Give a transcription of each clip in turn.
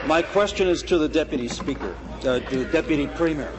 My question is to the Deputy Speaker, to the Deputy Premier.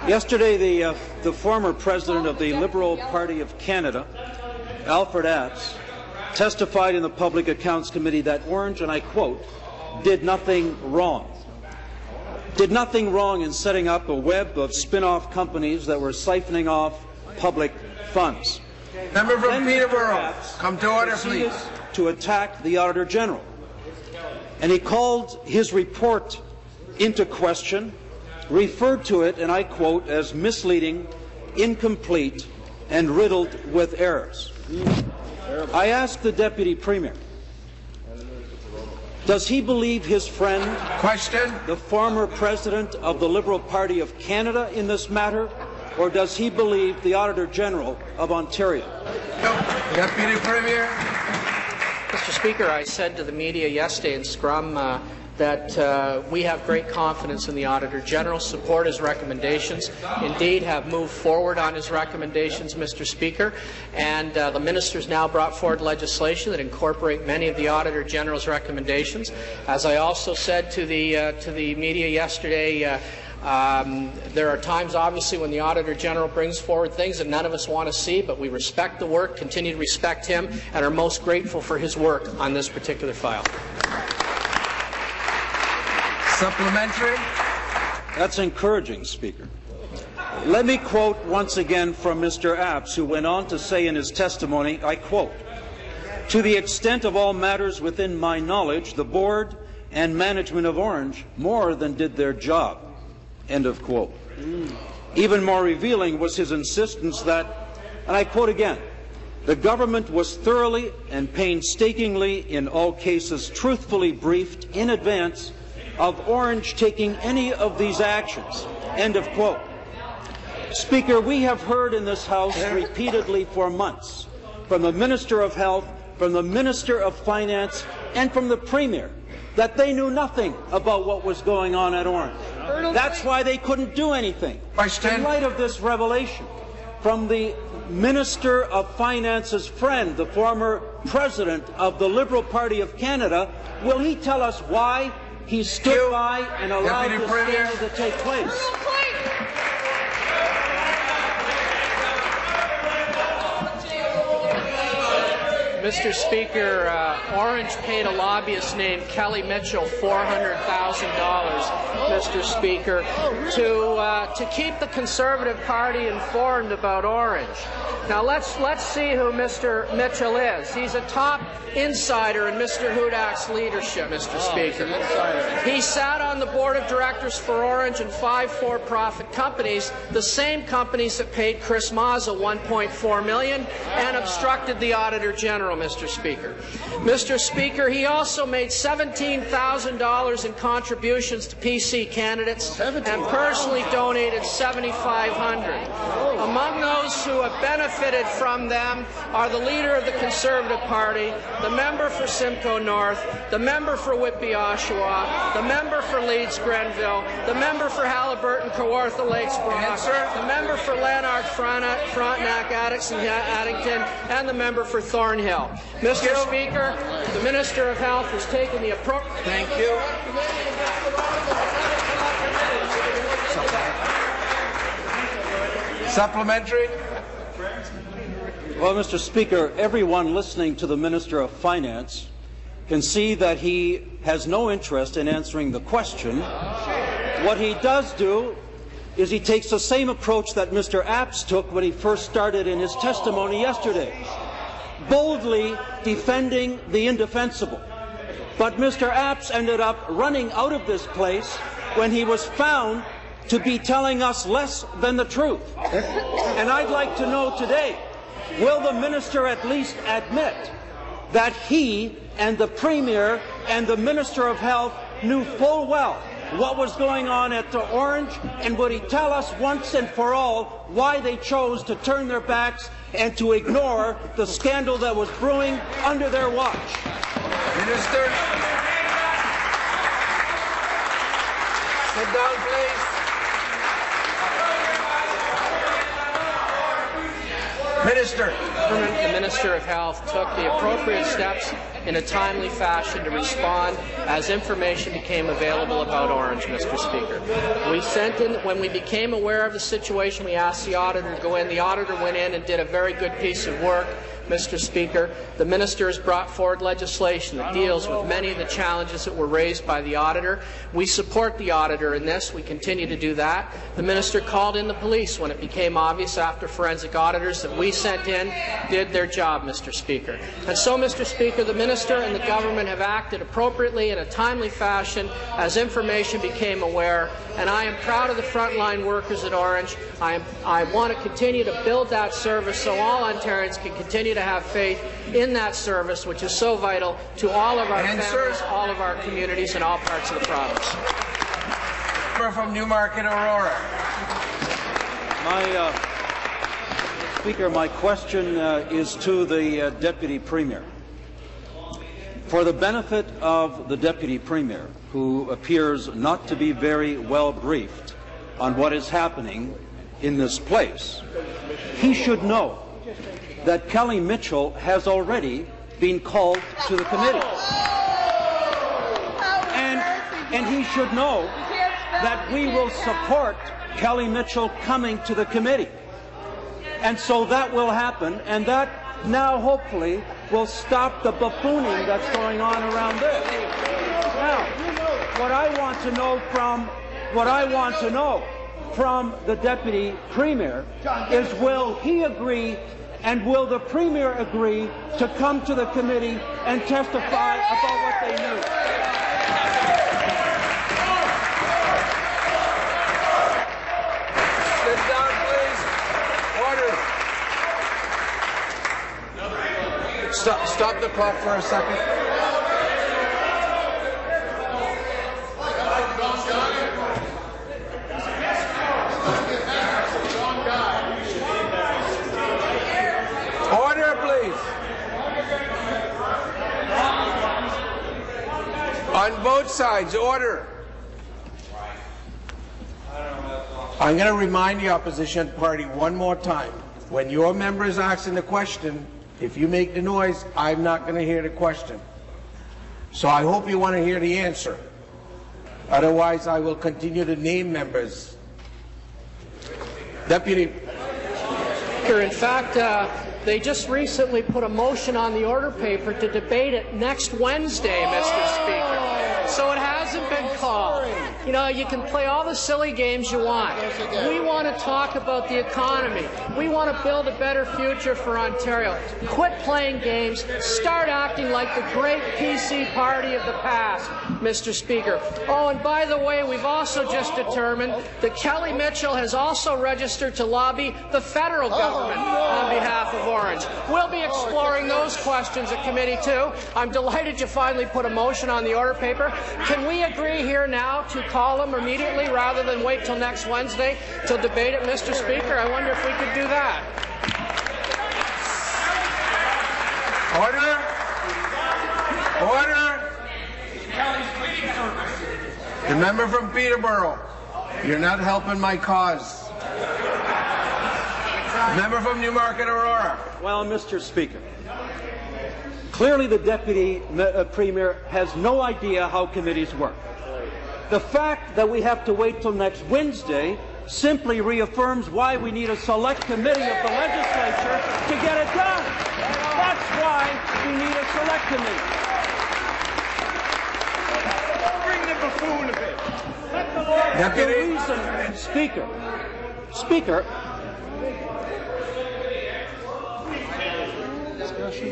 Yesterday, the former President of the Liberal Party of Canada, Alfred, testified in the Public Accounts Committee that Orange, and I quote, did nothing wrong. Did nothing wrong in setting up a web of spin-off companies that were siphoning off public funds. Member from Peterborough, come to order, please. To attack the Auditor General. And he called his report into question, referred to it, and I quote, as misleading, incomplete, and riddled with errors. I asked the Deputy Premier, does he believe his friend, the former President of the Liberal Party of Canada, in this matter, or does he believe the Auditor General of Ontario? Deputy Premier. Mr. Speaker, I said to the media yesterday in Scrum that we have great confidence in the Auditor General, support his recommendations, indeed have moved forward on his recommendations, Mr. Speaker, and the ministers now brought forward legislation that incorporate many of the Auditor General's recommendations. As I also said to the media yesterday, there are times, obviously, when the Auditor General brings forward things that none of us want to see, but we respect the work, continue to respect him, and are most grateful for his work on this particular file. Supplementary. That's encouraging, Speaker. Let me quote once again from Mr. Apps, who went on to say in his testimony, I quote, "To the extent of all matters within my knowledge, the board and management of Orange more than did their job." End of quote. Even more revealing was his insistence that, and I quote again, "The government was thoroughly and painstakingly, in all cases truthfully briefed in advance of Orange taking any of these actions." End of quote. Speaker, we have heard in this House repeatedly for months from the Minister of Health, from the Minister of Finance, and from the Premier that they knew nothing about what was going on at Orange. That's why they couldn't do anything. In light of this revelation from the Minister of Finance's friend, the former President of the Liberal Party of Canada, will he tell us why he stood by and allowed this scandal to take place? Mr. Speaker, Orange paid a lobbyist named Kelly Mitchell $400,000, Mr. Speaker, to keep the Conservative Party informed about Orange. Now let's see who Mr. Mitchell is. He's a top insider in Mr. Hudak's leadership, Mr. Speaker. He sat on the board of directors for Orange and 5 for-profit companies, the same companies that paid Chris Mazza $1.4 million and obstructed the Auditor General, Mr. Speaker. Mr. Speaker, he also made $17,000 in contributions to PC candidates and personally donated $7,500. Among those who have benefited from them are the leader of the Conservative Party, the member for Simcoe North, the member for Whitby Oshawa, the member for Leeds Grenville, the member for Halliburton Kawartha Lakes Brock, the member for Lanark Frontenac Addington, and the member for Thornhill. Mr. Speaker, the Minister of Health has taken the appropriate. Thank you. Supplementary. Well, Mr. Speaker, everyone listening to the Minister of Finance can see that he has no interest in answering the question. What he does do is he takes the same approach that Mr. Apps took when he first started in his testimony yesterday, boldly defending the indefensible. But Mr. Apps ended up running out of this place when he was found to be telling us less than the truth. And I'd like to know today, will the minister at least admit that he and the Premier and the Minister of Health knew full well what was going on at the Orange, and would he tell us once and for all why they chose to turn their backs and to ignore the scandal that was brewing under their watch? Minister. Sit down, please. Minister. The Minister of Health took the appropriate steps in a timely fashion to respond as information became available about Orange, Mr. Speaker. We sent in, when we became aware of the situation, we asked the auditor to go in. The auditor went in and did a very good piece of work. Mr. Speaker, the Minister has brought forward legislation that deals with many of the challenges that were raised by the auditor. We support the auditor in this. We continue to do that. The Minister called in the police when it became obvious after forensic auditors that we sent in did their job, Mr. Speaker. And so, Mr. Speaker, the Minister and the government have acted appropriately in a timely fashion as information became aware, and I am proud of the frontline workers at Orange. I want to continue to build that service so all Ontarians can continue to have faith in that service, which is so vital to all of our families, all of our communities, and all parts of the province. From Newmarket, Aurora. Speaker, my question is to the Deputy Premier. For the benefit of the Deputy Premier, who appears not to be very well briefed on what is happening in this place, he should know that Kelly Mitchell has already been called to the committee. And he should know that we will support Kelly Mitchell coming to the committee. And so that will happen, and that now hopefully will stop the buffooning that's going on around this. Now, what I want to know from the Deputy Premier is, will he agree and will the Premier agree to come to the committee and testify about what they knew? Sit down, please. Order. Stop the clock for a second. Order, please. On both sides, order. I'm going to remind the opposition party one more time. When your member is asking the question, if you make the noise, I'm not going to hear the question. So I hope you want to hear the answer. Otherwise, I will continue to name members. Deputy. In fact, they just recently put a motion on the order paper to debate it next Wednesday, Mr. Speaker. So it hasn't been called. You know, you can play all the silly games you want. We want to talk about the economy. We want to build a better future for Ontario. Quit playing games. Start acting like the great PC party of the past, Mr. Speaker. Oh, and by the way, we've also just determined that Kelly Mitchell has also registered to lobby the federal government on behalf of Orange. We'll be exploring those questions at committee too. I'm delighted you finally put a motion on the order paper. Can we agree here now to call them immediately rather than wait till next Wednesday to debate it, Mr. Speaker? I wonder if we could do that. Order. The member from Peterborough, you're not helping my cause. Member from Newmarket, Aurora. Well, Mr. Speaker, clearly the Deputy Premier has no idea how committees work. The fact that we have to wait till next Wednesday simply reaffirms why we need a select committee of the legislature to get it done. That's why we need a select committee. Bring the buffoon a bit. Deputy. The reason, Speaker,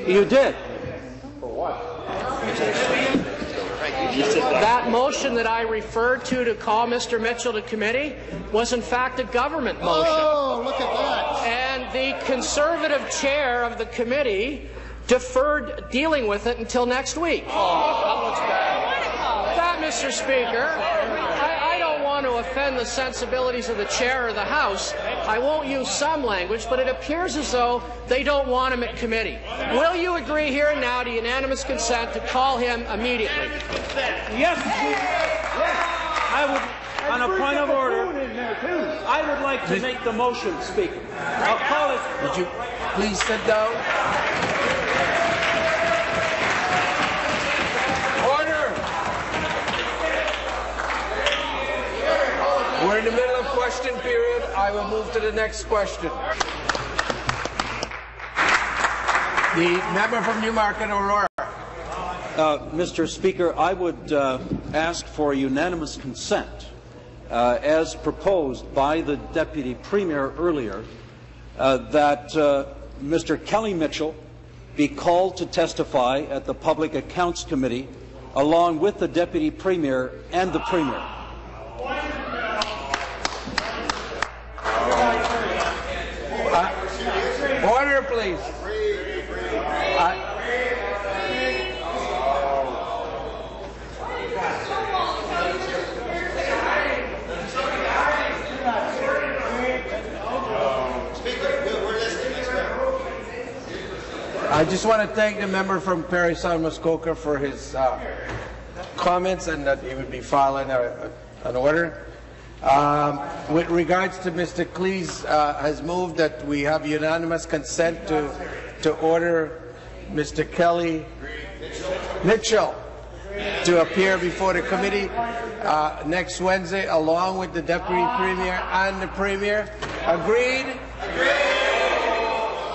you did. For what? That motion that I referred to call Mr. Mitchell to committee was in fact a government motion. Oh, look at that. And the Conservative chair of the committee deferred dealing with it until next week. Oh, that looks bad. That, Mr. Speaker, I don't want to offend the sensibilities of the chair of the House. I won't use some language, but it appears as though they don't want him at committee. Will you agree here and now to unanimous consent to call him immediately? Yes. I would, on a point of order, I would like to make the motion, Speaker. I'll call it. Would you please sit down? Order! We're in the middle of question period. I will move to the next question. The member from Newmarket, Aurora. Mr. Speaker, I would ask for unanimous consent, as proposed by the Deputy Premier earlier, that Mr. Kelly Mitchell be called to testify at the Public Accounts Committee along with the Deputy Premier and the Premier. Order, please. I just want to thank the member from Parry Sound Muskoka for his comments and that he would be filing an order. With regards to Mr. Klees has moved that we have unanimous consent to order Mr. Kelly Mitchell to appear before the committee next Wednesday along with the Deputy Premier and the Premier. Agreed?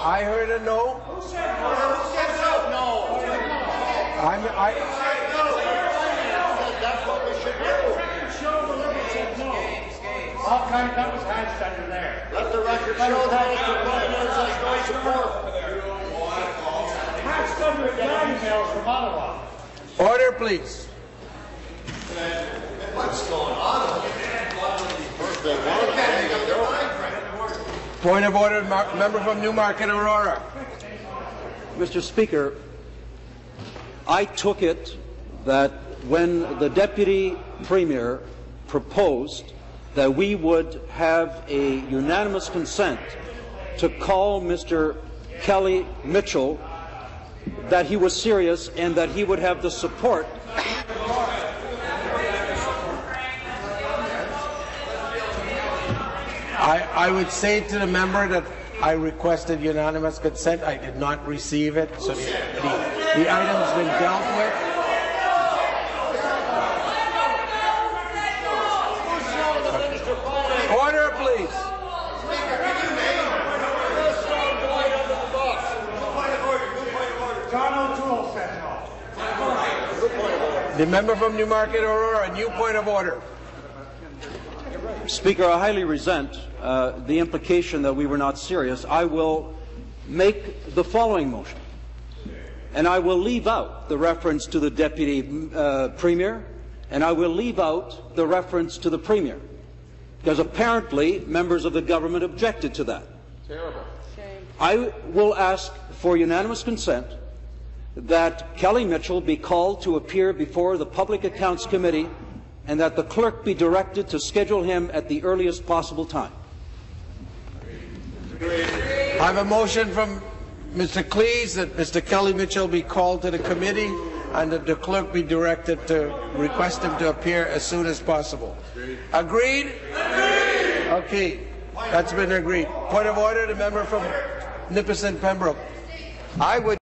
I heard a no. That's what we should do. All kinds of was hashed under there. Let the record show that Mr. President has no support. Hashed under the emails from Ottawa. Order, please. What's going on? Point of order, member from Newmarket, Aurora. Mr. Speaker, I took it that when the Deputy Premier proposed that we would have a unanimous consent to call Mr. Kelly Mitchell, that he was serious and that he would have the support. I would say to the member that I requested unanimous consent. I did not receive it, so the item's been dealt with. Order, please. The member from Newmarket, Aurora, a new point of order. Speaker, I highly resent the implication that we were not serious. I will make the following motion, and I will leave out the reference to the Deputy Premier, and I will leave out the reference to the Premier, because apparently members of the government objected to that. Terrible. I will ask for unanimous consent that Kelly Mitchell be called to appear before the Public Accounts Committee and that the clerk be directed to schedule him at the earliest possible time. I have a motion from Mr. Klees that Mr. Kelly Mitchell be called to the committee and that the clerk be directed to request him to appear as soon as possible. Agreed? Agreed. Okay, that's been agreed. Point of order, the member from Nipissing Pembroke. I would